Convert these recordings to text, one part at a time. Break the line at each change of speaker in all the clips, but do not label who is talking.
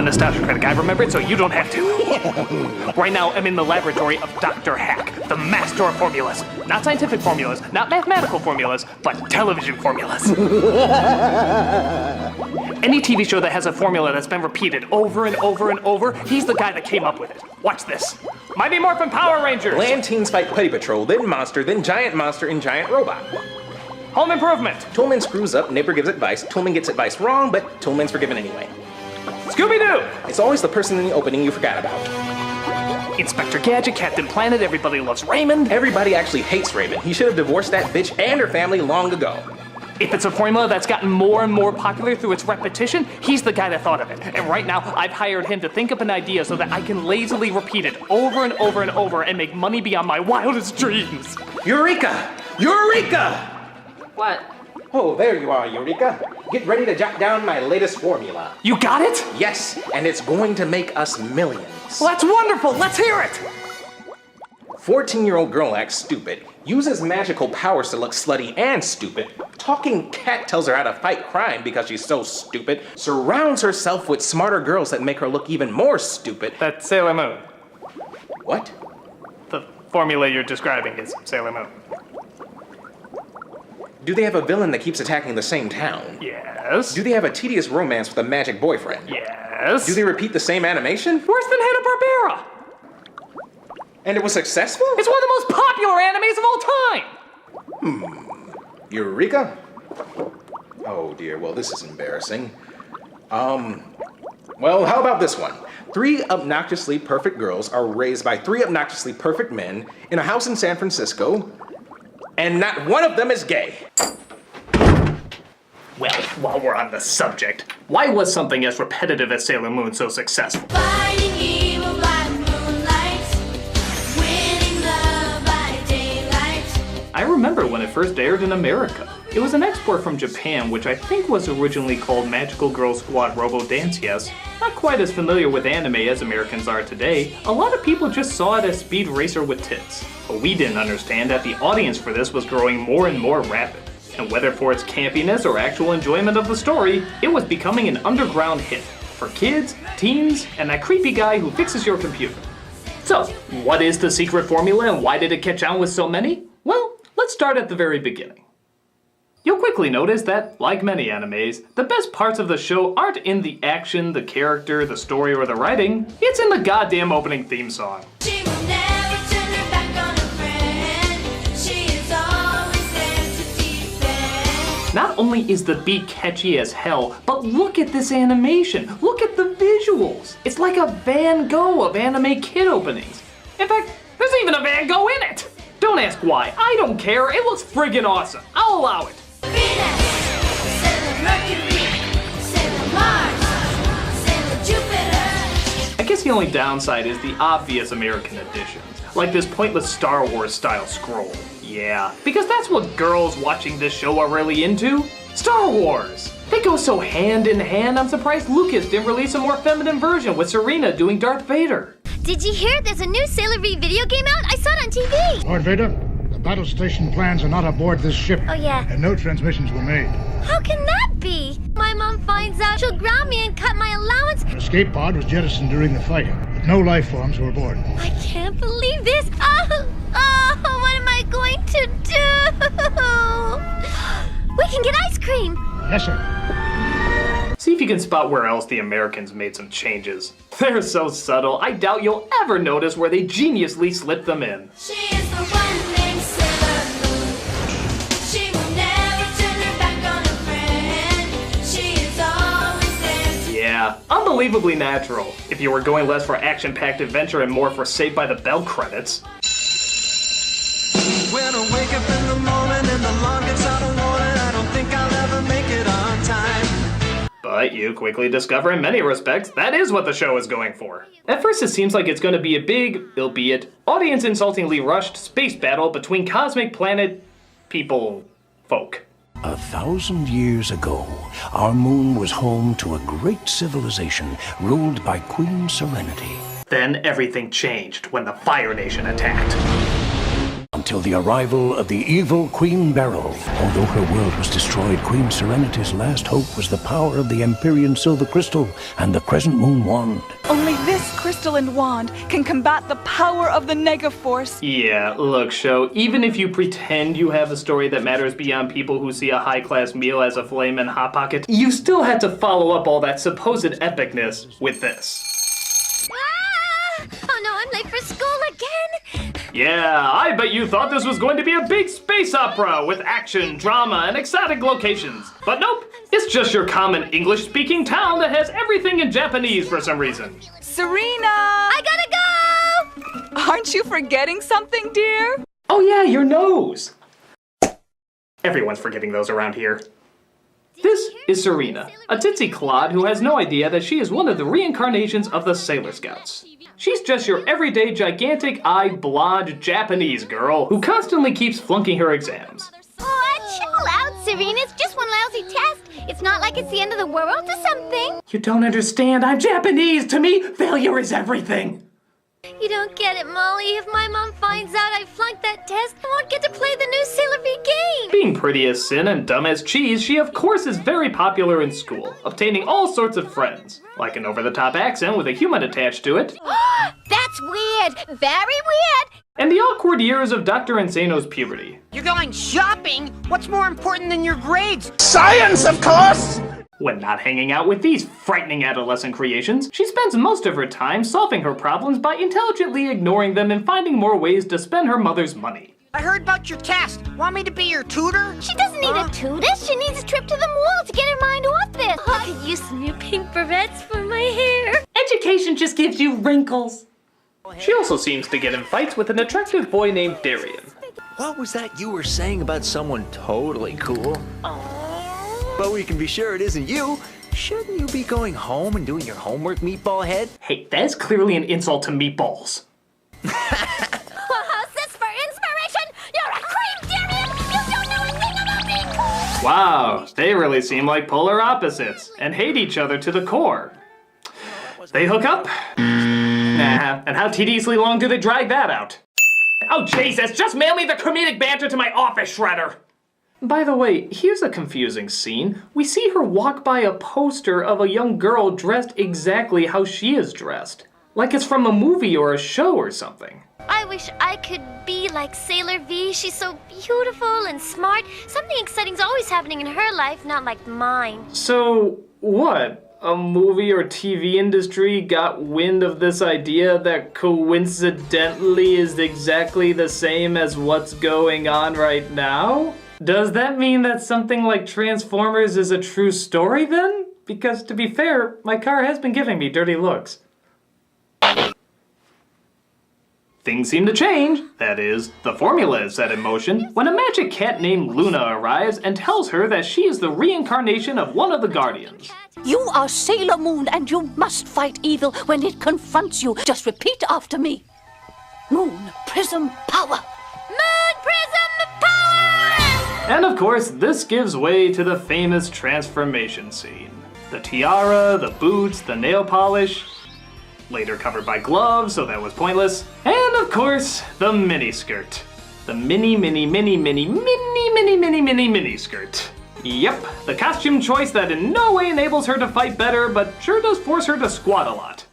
a nostalgia critic. I remember it so you don't have to. Right now, I'm in the laboratory of Dr. Hack, the master of formulas. Not scientific formulas, not mathematical formulas, but television formulas. Any TV show that has a formula that's been repeated over and over and over, he's the guy that came up with it. Watch this. Mighty Morphin Power Rangers.
Land teens fight Petty Patrol, then Monster, then Giant Monster, and Giant Robot.
Home Improvement.
Toolman screws up, neighbor gives advice, Toolman gets advice wrong, but Toolman's forgiven anyway.
Scooby-Doo.
It's always the person in the opening you forgot about.
Inspector Gadget, Captain Planet, Everybody Loves Raymond.
Everybody actually hates Raymond. He should have divorced that bitch and her family long ago.
If it's a formula that's gotten more and more popular through its repetition, he's the guy that thought of it. And right now, I've hired him to think up an idea so that I can lazily repeat it over and over and over and make money beyond my wildest dreams.
Eureka! Eureka!
What?
Oh, there you are, Eureka. Get ready to jot down my latest formula.
You got it?
Yes, and it's going to make us millions.
Well, that's wonderful. Let's hear it.
14-year-old girl acts stupid, uses magical powers to look slutty and stupid, talking cat tells her how to fight crime because she's so stupid, surrounds herself with smarter girls that make her look even more stupid.
That's Sailor Moon.
What?
The formula you're describing is Sailor Moon.
Do they have a villain that keeps attacking the same town?
Yes.
Do they have a tedious romance with a magic boyfriend?
Yes.
Do they repeat the same animation?
Worse than Hanna-Barbera.
And it was successful?
It's one of the most popular animes of all time.
Eureka? Oh dear, well this is embarrassing. Well, how about this one? 3 obnoxiously perfect girls are raised by 3 obnoxiously perfect men in a house in San Francisco, and not one of them is gay.
Well, while we're on the subject, why was something as repetitive as Sailor Moon so successful?
Fighting evil by moonlight, winning love by daylight.
I remember when it first aired in America. It was an export from Japan, which I think was originally called Magical Girl Squad Robo Dance Yes. Not quite as familiar with anime as Americans are today, a lot of people just saw it as Speed Racer with tits. But we didn't understand that the audience for this was growing more and more rapid. And whether for its campiness or actual enjoyment of the story, it was becoming an underground hit for kids, teens, and that creepy guy who fixes your computer. So, what is the secret formula and why did it catch on with so many? Well, let's start at the very beginning. You'll quickly notice that, like many animes, the best parts of the show aren't in the action, the character, the story, or the writing. It's in the goddamn opening theme song.
She will never turn her back on a friend. She is always there to defend.
Not only is the beat catchy as hell, but look at this animation. Look at the visuals. It's like a Van Gogh of anime kid openings. In fact, there's even a Van Gogh in it. Don't ask why. I don't care. It looks friggin' awesome. I'll allow it.
Venus, Sailor Mercury, Sailor Mars, Sailor Jupiter.
I guess the only downside is the obvious American additions, like this pointless Star Wars style scroll. Yeah, because that's what girls watching this show are really into. Star Wars! They go so hand in hand, I'm surprised Lucas didn't release a more feminine version with Serena doing Darth Vader.
Did you hear there's a new Sailor V video game out? I saw it on TV.
Lord Vader, the battle station plans are not aboard this ship.
Oh, yeah.
And no transmissions were made.
How can that be? My mom finds out, she'll ground me and cut my allowance.
An escape pod was jettisoned during the fight, but no life forms were aboard.
I can't believe this. Oh, what am I going to do? We can get ice cream.
Yes, sir.
See if you can spot where else the Americans made some changes. They're so subtle, I doubt you'll ever notice where they geniusly slipped them in.
She is the one named Sailor Moon. She will never turn her back on a friend. She is always there to
Yeah, unbelievably natural, if you were going less for action-packed adventure and more for Saved by the Bell credits.
When I wake up in the morning and the alarm gets out of warning, I don't think I'll ever make it on time.
But you quickly discover in many respects, that is what the show is going for. At first it seems like it's going to be a big, albeit audience-insultingly rushed, space battle between cosmic planet people folk.
1,000 years ago, our moon was home to a great civilization ruled by Queen Serenity.
Then everything changed when the Fire Nation attacked.
A until the arrival of the evil Queen Beryl. Although her world was destroyed, Queen Serenity's last hope was the power of the Empyrean Silver Crystal and the Crescent Moon Wand.
Only this crystalline wand can combat the power of the Negaforce.
Yeah, look, Show, even if you pretend you have a story that matters beyond people who see a high-class meal as a flamin' Hot Pocket, you still had to follow up all that supposed epicness with this.
Ah! Oh no, I'm late for school again.
Yeah, I bet you thought this was going to be a big space opera with action, drama, and exotic locations. But nope, it's just your common English-speaking town that has everything in Japanese for some reason.
Serena!
I gotta go!
Aren't you forgetting something, dear?
Oh yeah, your nose. Everyone's forgetting those around here. This is Serena, a ditzy clod who has no idea that she is one of the reincarnations of the Sailor Scouts. She's just your everyday gigantic-eyed blonde Japanese girl who constantly keeps flunking her exams.
Oh, chill out, Serena. It's just one lousy test. It's not like it's the end of the world or something.
You don't understand, I'm Japanese! To me, failure is everything!
You don't get it, Molly. If my mom finds out I flunked that test, I won't get to play the new Sailor V game.
Being pretty as sin and dumb as cheese, she of course is very popular in school, obtaining all sorts of friends, like an over-the-top accent with a human attached to it,
That's weird. Very weird.
and the awkward years of Dr. Insano's puberty.
You're going shopping? What's more important than your grades?
Science, of course!
When not hanging out with these frightening adolescent creations, she spends most of her time solving her problems by intelligently ignoring them and finding more ways to spend her mother's money.
I heard about your test. Want me to be your tutor?
She doesn't need a tutor. She needs a trip to the mall to get her mind off this. I could use some new pink barrettes for my hair.
Education just gives you wrinkles. She also seems to get in fights with an attractive boy named Darian.
What was that you were saying about someone totally cool? But we can be sure it isn't you. Shouldn't you be going home and doing your homework, meatball head?
Hey, that is clearly an insult to meatballs.
Well, how's this for inspiration? You're a creep, Darian. You don't know a thing about being cool.
Wow, they really seem like polar opposites and hate each other to the core. They hook up? Nah, and how tediously long do they drag that out? Oh Jesus, just mail me the comedic banter to my office shredder! By the way, here's a confusing scene. We see her walk by a poster of a young girl dressed exactly how she is dressed. Like it's from a movie or a show or something.
I wish I could be like Sailor V. She's so beautiful and smart. Something exciting's always happening in her life, not like mine.
So, what? A movie or TV industry got wind of this idea that coincidentally is exactly the same as what's going on right now? Does that mean that something like Transformers is a true story then? Because to be fair, my car has been giving me dirty looks. Things seem to change. That is, the formula is set in motion when a magic cat named Luna arrives and tells her that she is the reincarnation of one of the Guardians.
You are Sailor Moon, and you must fight evil when it confronts you. Just repeat after me. Moon Prism Power.
Moon Prism Power!
And of course, this gives way to the famous transformation scene. The tiara, the boots, the nail polish, later covered by gloves, so that was pointless. And of course, the miniskirt. The mini skirt. Yep, the costume choice that in no way enables her to fight better, but sure does force her to squat a lot.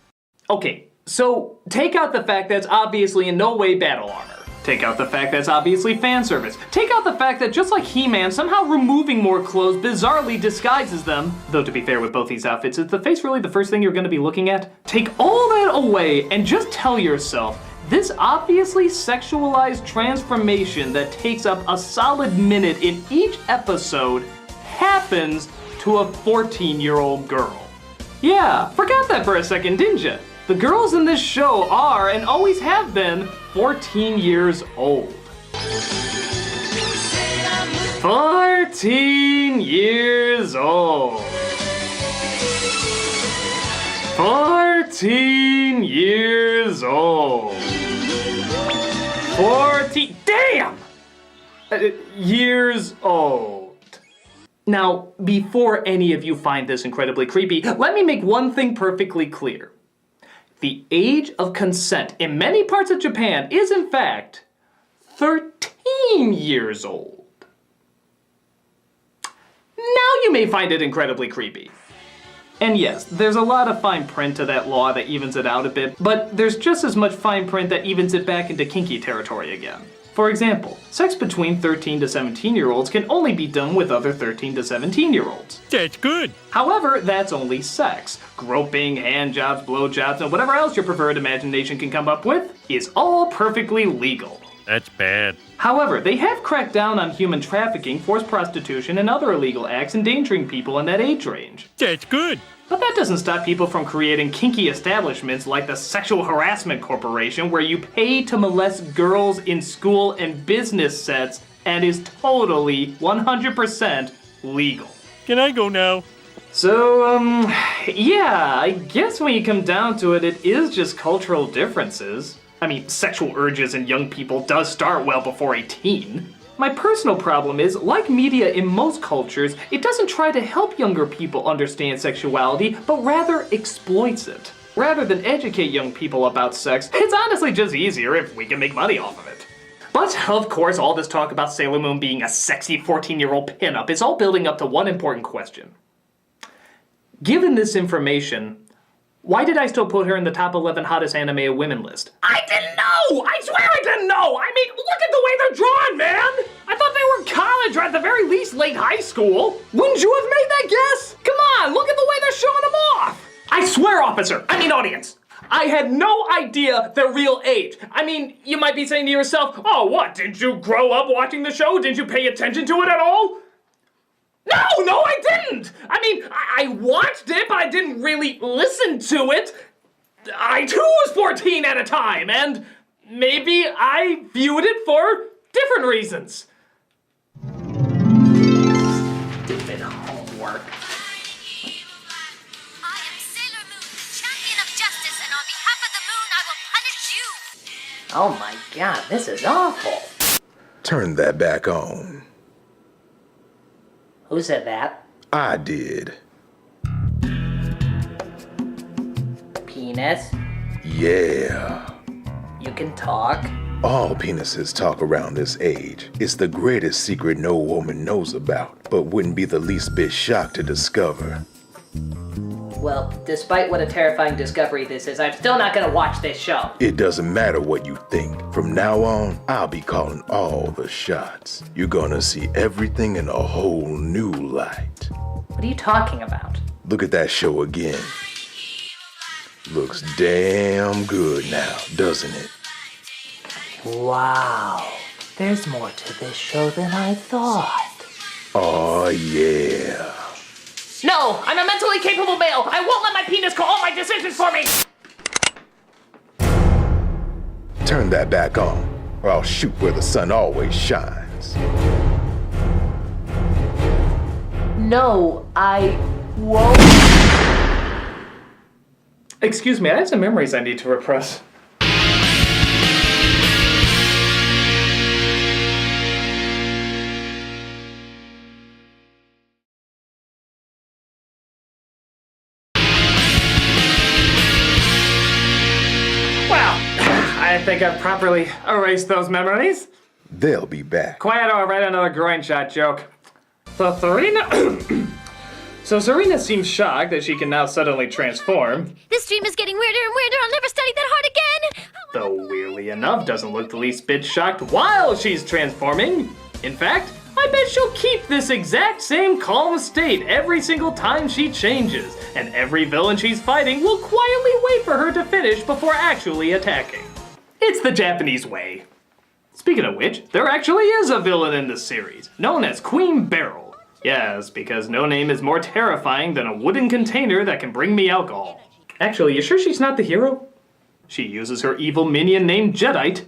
Okay, so take out the fact that's obviously in no way battle armor. Take out the fact that's obviously fan service. Take out the fact that just like He-Man, somehow removing more clothes bizarrely disguises them. Though to be fair with both these outfits, is the face really the first thing you're gonna be looking at? Take all that away and just tell yourself, this obviously sexualized transformation that takes up a solid minute in each episode happens to a 14-year-old girl. Yeah, forgot that for a second, didn't you? The girls in this show are, and always have been, 14 years old. 14 years old. 14 years old. 14, damn! Years old. Now, before any of you find this incredibly creepy, let me make one thing perfectly clear. The age of consent in many parts of Japan is in fact 13. 15 years old. Now you may find it incredibly creepy. And yes, there's a lot of fine print to that law that evens it out a bit, but there's just as much fine print that evens it back into kinky territory again. For example, sex between 13 to 17-year-olds can only be done with other 13 to 17-year-olds.
That's good.
However, that's only sex. Groping, handjobs, blowjobs, and whatever else your preferred imagination can come up with is all perfectly legal.
That's bad.
However, they have cracked down on human trafficking, forced prostitution, and other illegal acts endangering people in that age range.
That's good.
But that doesn't stop people from creating kinky establishments like the Sexual Harassment Corporation, where you pay to molest girls in school and business sets and is totally 100% legal.
Can I go now?
So, yeah, I guess when you come down to it, it is just cultural differences. I mean, sexual urges in young people does start well before 18. My personal problem is, like media in most cultures, it doesn't try to help younger people understand sexuality, but rather exploits it. Rather than educate young people about sex, it's honestly just easier if we can make money off of it. But, of course, all this talk about Sailor Moon being a sexy 14-year-old pinup is all building up to one important question. Given this information, why did I still put her in the top 11 hottest anime women list? I didn't know! I swear I didn't know! I mean, look at the way they're drawn, man! I thought they were in college or at the very least late high school. Wouldn't you have made that guess? Come on, look at the way they're showing them off! I swear, audience, I had no idea their real age. I mean, you might be saying to yourself, oh, what, didn't you grow up watching the show? Didn't you pay attention to it at all? No, I didn't! I mean, I watched it, but I didn't really listen to it. I too was 14 at a time, and maybe I viewed it for different reasons. Stupid homework.
I am Sailor Moon, champion of justice, and on behalf of the moon, I will punish you.
Oh my god, this is awful.
Turn that back on.
Who said that?
I did.
Penis?
Yeah.
You can talk?
All penises talk around this age. It's the greatest secret no woman knows about, but wouldn't be the least bit shocked to discover.
Well, despite what a terrifying discovery this is, I'm still not gonna watch this show.
It doesn't matter what you think. From now on, I'll be calling all the shots. You're gonna see everything in a whole new light.
What are you talking about?
Look at that show again. Looks damn good now, doesn't it?
Wow. There's more to this show than I thought.
Oh yeah.
No! I'm a mentally capable male! I won't let my penis call all my decisions for me!
Turn that back on, or I'll shoot where the sun always shines.
No, I won't.
Excuse me, I have some memories I need to repress. I think I've properly erased those memories.
They'll be back.
Quiet or I'll write another groin shot joke. So Serena seems shocked that she can now suddenly transform.
This dream is getting weirder and weirder. I'll never study that hard again.
Though weirdly enough, doesn't look the least bit shocked while she's transforming. In fact, I bet she'll keep this exact same calm state every single time she changes, and every villain she's fighting will quietly wait for her to finish before actually attacking. It's the Japanese way. Speaking of which, there actually is a villain in this series, known as Queen Beryl. Yes, because no name is more terrifying than a wooden container that can bring me alcohol. Actually, you sure she's not the hero? She uses her evil minion named Jadeite.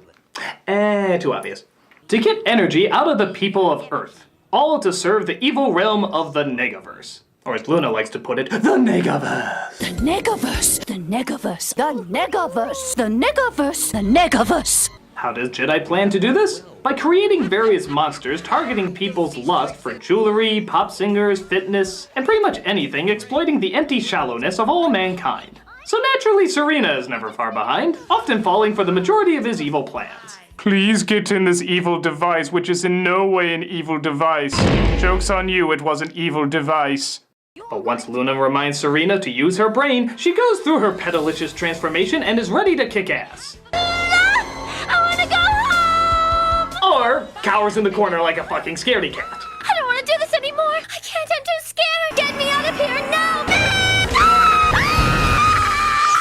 Too obvious. To get energy out of the people of Earth, all to serve the evil realm of the Negaverse. Or as Luna likes to put it, the Negaverse.
The Negaverse, the Negaverse, the Negaverse, the Negaverse, the Negaverse.
How does Jedi plan to do this? By creating various monsters targeting people's lust for jewelry, pop singers, fitness, and pretty much anything exploiting the empty shallowness of all mankind. So naturally, Serena is never far behind, often falling for the majority of his evil plans. Please get in this evil device, which is in no way an evil device. Joke's on you, it was an evil device. But once Luna reminds Serena to use her brain, she goes through her pedalicious transformation and is ready to kick ass.
I wanna go home!
Or cowers in the corner like a fucking scaredy cat.
I don't wanna do this anymore. I can't, I'm too scared. Get me out of here now!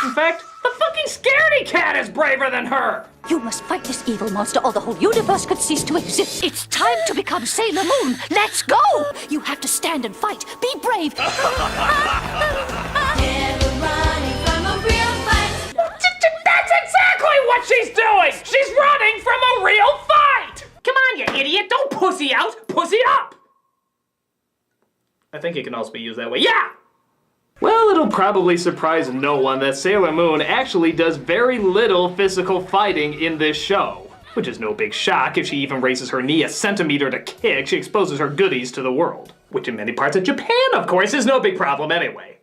In fact, the fucking scaredy cat is braver than her!
You must fight this evil monster or the whole universe could cease to exist. It's time to become Sailor Moon. Let's go! You have to stand and fight. Be brave.
Never running from a real fight.
That's exactly what she's doing! She's running from a real fight! Come on, you idiot! Don't pussy out! Pussy up! I think it can also be used that way. Yeah! Well, it'll probably surprise no one that Sailor Moon actually does very little physical fighting in this show. Which is no big shock. If she even raises her knee a centimeter to kick, she exposes her goodies to the world. Which in many parts of Japan, of course, is no big problem anyway.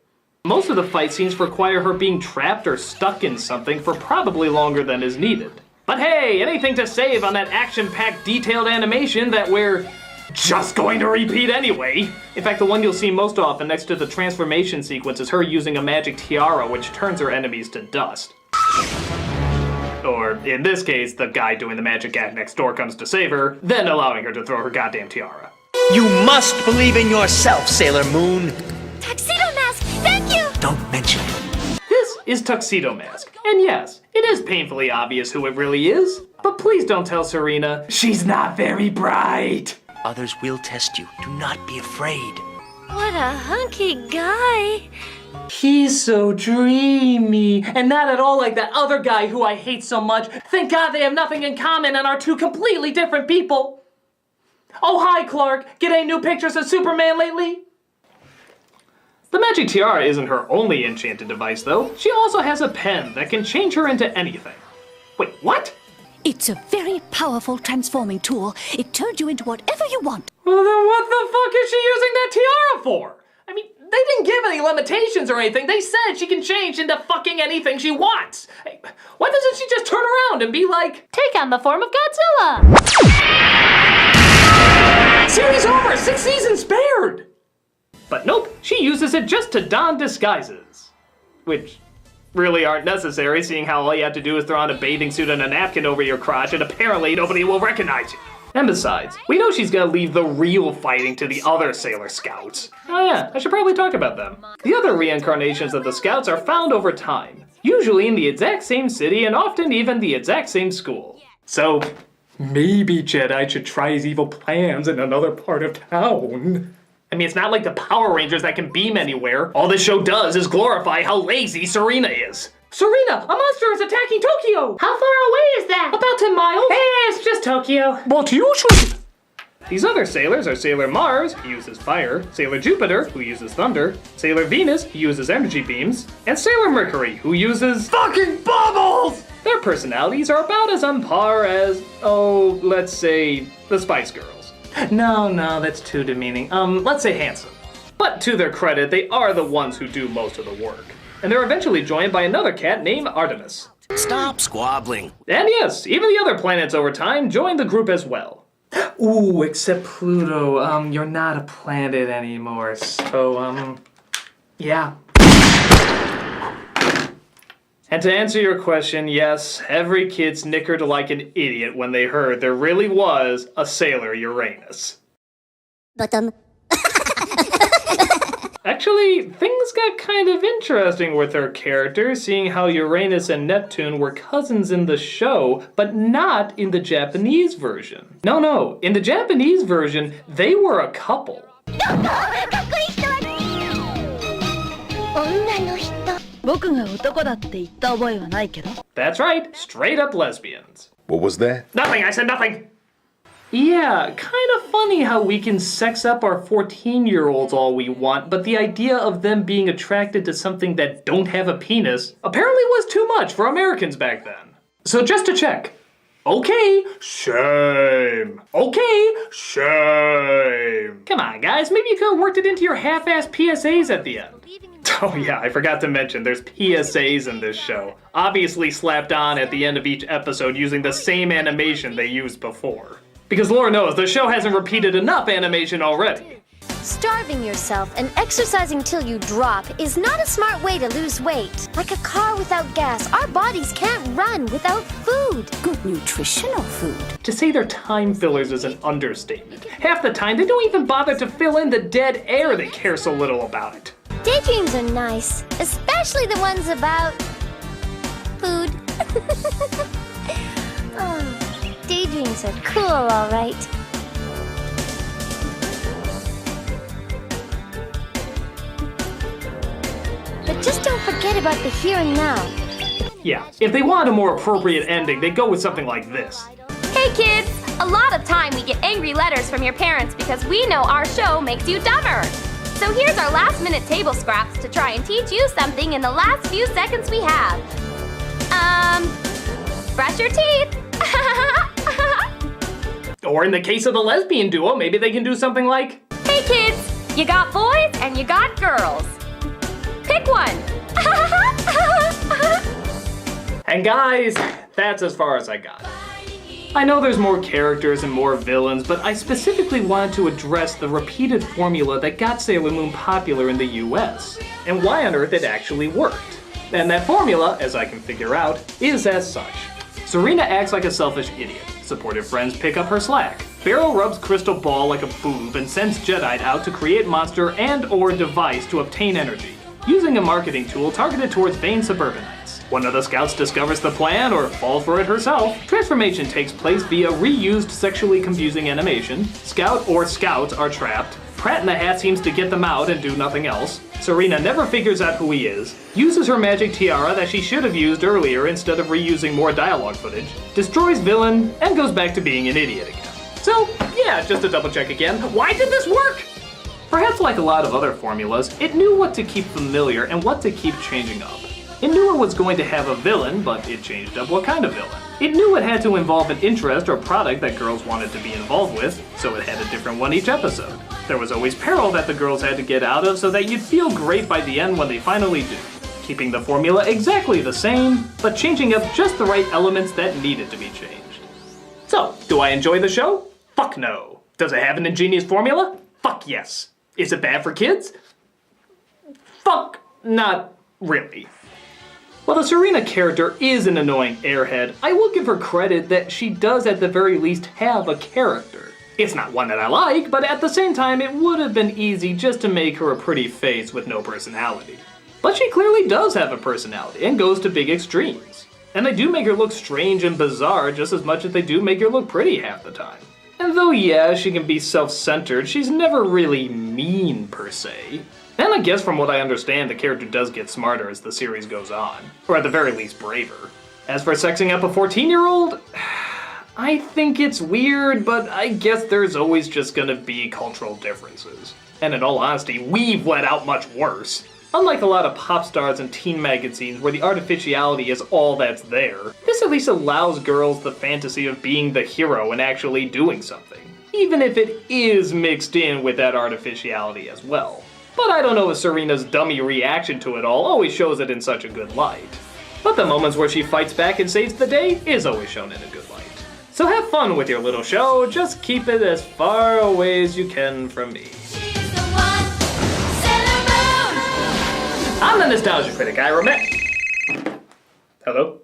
Most of the fight scenes require her being trapped or stuck in something for probably longer than is needed. But hey, anything to save on that action-packed detailed animation that we're just going to repeat anyway. In fact, the one you'll see most often next to the transformation sequence is her using a magic tiara which turns her enemies to dust. Or, in this case, the guy doing the magic act next door comes to save her, then allowing her to throw her goddamn tiara.
You must believe in yourself, Sailor Moon.
Tuxedo Mask, thank you!
Don't mention it.
This is Tuxedo Mask, and yes, it is painfully obvious who it really is, but please don't tell Serena, she's not very bright.
Others will test you. Do not be afraid.
What a hunky guy.
He's so dreamy, and not at all like that other guy who I hate so much. Thank God they have nothing in common and are two completely different people. Oh, hi, Clark. Get any new pictures of Superman lately? The magic tiara isn't her only enchanted device, though. She also has a pen that can change her into anything. Wait, what?
It's a very powerful transforming tool. It turns you into whatever you want.
Well, then what the fuck is she using that tiara for? I mean, they didn't give any limitations or anything. They said she can change into fucking anything she wants. Hey, why doesn't she just turn around and be like, take on the form of Godzilla? Series over, 6 seasons spared. But nope, she uses it just to don disguises. Which really aren't necessary, seeing how all you have to do is throw on a bathing suit and a napkin over your crotch and apparently nobody will recognize you. And besides, we know she's gonna leave the real fighting to the other Sailor Scouts. Oh yeah, I should probably talk about them. The other reincarnations of the Scouts are found over time, usually in the exact same city and often even the exact same school. So, maybe Jedi should try his evil plans in another part of town. I mean, it's not like the Power Rangers that can beam anywhere. All this show does is glorify how lazy Serena is. Serena, a monster is attacking Tokyo! How far away is that? About 10 miles. Hey, it's just Tokyo. But usually... These other sailors are Sailor Mars, who uses fire, Sailor Jupiter, who uses thunder, Sailor Venus, who uses energy beams, and Sailor Mercury, who uses fucking bubbles! Their personalities are about as on par as, oh, let's say, the Spice Girls. No, that's too demeaning. Let's say handsome. But to their credit, they are the ones who do most of the work. And they're eventually joined by another cat named Artemis.
Stop squabbling.
And yes, even the other planets over time join the group as well. Ooh, except Pluto. You're not a planet anymore, so, yeah. And to answer your question, yes, every kid snickered like an idiot when they heard there really was a Sailor Uranus.
Bottom.
Actually, things got kind of interesting with her character, seeing how Uranus and Neptune were cousins in the show, but not in the Japanese version. No, in the Japanese version, they were a couple. That's right, straight up lesbians.
What was that?
Nothing, I said nothing! Yeah, kind of funny how we can sex up our 14-year-olds all we want, but the idea of them being attracted to something that don't have a penis apparently was too much for Americans back then. So just to check. Okay, shame. Okay, shame. Come on, guys, maybe you could have worked it into your half-assed PSAs at the end. Oh yeah, I forgot to mention, there's PSAs in this show, obviously slapped on at the end of each episode using the same animation they used before. Because Lord knows, the show hasn't repeated enough animation already.
Starving yourself and exercising till you drop is not a smart way to lose weight. Like a car without gas, our bodies can't run without food.
Good nutritional food.
To say they're time fillers is an understatement. Half the time, they don't even bother to fill in the dead air, they care so little about it.
Daydreams are nice, especially the ones about food. Oh, daydreams are cool, all right. But just don't forget about the here and now.
Yeah, if they want a more appropriate ending, they go with something like this.
Hey kids! A lot of time we get angry letters from your parents because we know our show makes you dumber. So here's our last minute table scraps to try and teach you something in the last few seconds we have. Brush your teeth.
Or in the case of the lesbian duo, maybe they can do something like,
Hey kids! You got boys and you got girls. Pick one.
and guys, that's as far as I got. I know there's more characters and more villains, but I specifically wanted to address the repeated formula that got Sailor Moon popular in the US, and why on earth it actually worked. And that formula, as I can figure out, is as such. Serena acts like a selfish idiot. Supportive friends pick up her slack. Beryl rubs Crystal Ball like a boob and sends Jedi out to create monster and/or device to obtain energy, using a marketing tool targeted towards vain suburbanites. One of the scouts discovers the plan or falls for it herself. Transformation takes place via reused sexually confusing animation. Scout or scouts are trapped. Pratt in the Hat seems to get them out and do nothing else. Serena never figures out who he is, uses her magic tiara that she should have used earlier instead of reusing more dialogue footage, destroys villain, and goes back to being an idiot again. So, yeah, just to double check again, why did this work? Perhaps like a lot of other formulas, it knew what to keep familiar and what to keep changing up. It knew it was going to have a villain, but it changed up what kind of villain. It knew it had to involve an interest or product that girls wanted to be involved with, so it had a different one each episode. There was always peril that the girls had to get out of so that you'd feel great by the end when they finally do. Keeping the formula exactly the same, but changing up just the right elements that needed to be changed. So, do I enjoy the show? Fuck no. Does it have an ingenious formula? Fuck yes. Is it bad for kids? Fuck, not really. While the Serena character is an annoying airhead, I will give her credit that she does at the very least have a character. It's not one that I like, but at the same time it would have been easy just to make her a pretty face with no personality. But she clearly does have a personality and goes to big extremes. And they do make her look strange and bizarre just as much as they do make her look pretty half the time. And though yeah, she can be self-centered, she's never really mean per se. And I guess from what I understand, the character does get smarter as the series goes on. Or at the very least, braver. As for sexing up a 14-year-old, I think it's weird, but I guess there's always just gonna be cultural differences. And in all honesty, we've let out much worse. Unlike a lot of pop stars and teen magazines where the artificiality is all that's there, this at least allows girls the fantasy of being the hero and actually doing something. Even if it is mixed in with that artificiality as well. But I don't know if Serena's dummy reaction to it all always shows it in such a good light. But the moments where she fights back and saves the day is always shown in a good light. So have fun with your little show, just keep it as far away as you can from me. I'm the Nostalgia Critic, I remember. Hello?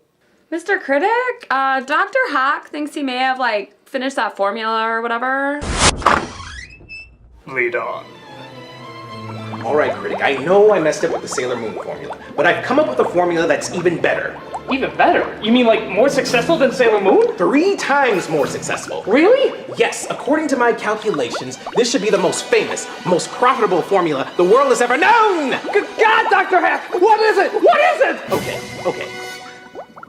Mr. Critic, Dr. Hawk thinks he may have, finished that formula or whatever.
Lead on.
Alright, Critic, I know I messed up with the Sailor Moon formula, but I've come up with a formula that's even better.
Even better? You mean more successful than Sailor Moon?
3 times more successful.
Really?
Yes, according to my calculations, this should be the most famous, most profitable formula the world has ever known!
Good God, Dr. Hack! What is it? What is it?
Okay.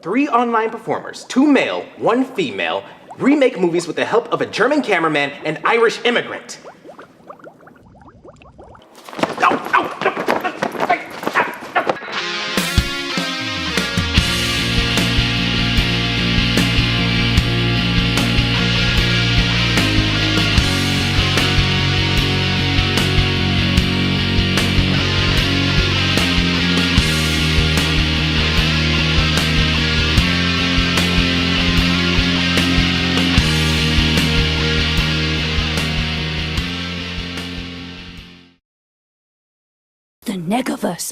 3 online performers, 2 male, 1 female, remake movies with the help of a German cameraman and Irish immigrant.
The Negaverse.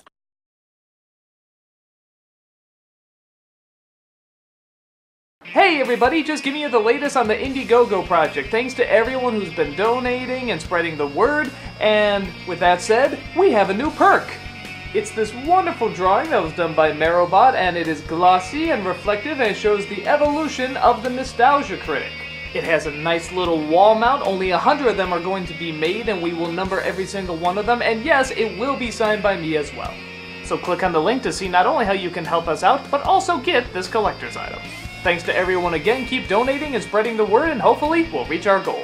Hey everybody, just giving you the latest on the Indiegogo project. Thanks to everyone who's been donating and spreading the word. And with that said, we have a new perk. It's this wonderful drawing that was done by Marobot, and it is glossy and reflective and shows the evolution of the Nostalgia Critic. It has a nice little wall mount. Only 100 of them are going to be made, and we will number every single one of them. And yes, it will be signed by me as well. So click on the link to see not only how you can help us out, but also get this collector's item. Thanks to everyone again, keep donating and spreading the word, and hopefully we'll reach our goal.